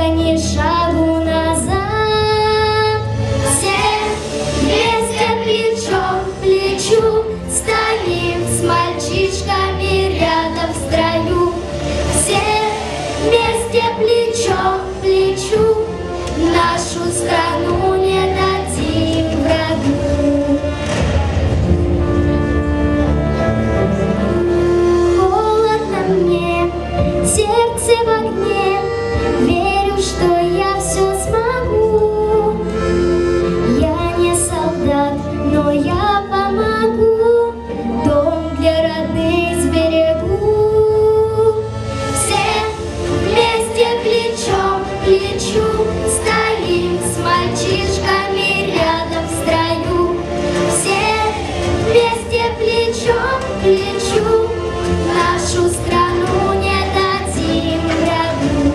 ни шагу назад. Все вместе плечом к плечу стоим с мальчишками рядом в строю. Все вместе плечом к плечу нашу страну не дадим врагу. Холодно мне, сердце в огне, верю, что я все смогу. Я не солдат, но я помогу, дом для родных сберегу. Все вместе плечом к плечу стоим с мальчишками рядом в строю. Все вместе плечом к плечу нашу страну не дадим врагу.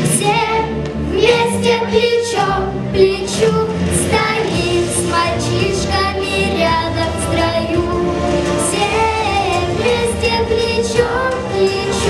Все вместе плечом к плечу стоим с мальчишками рядом в строю. Все вместе плечом к плечу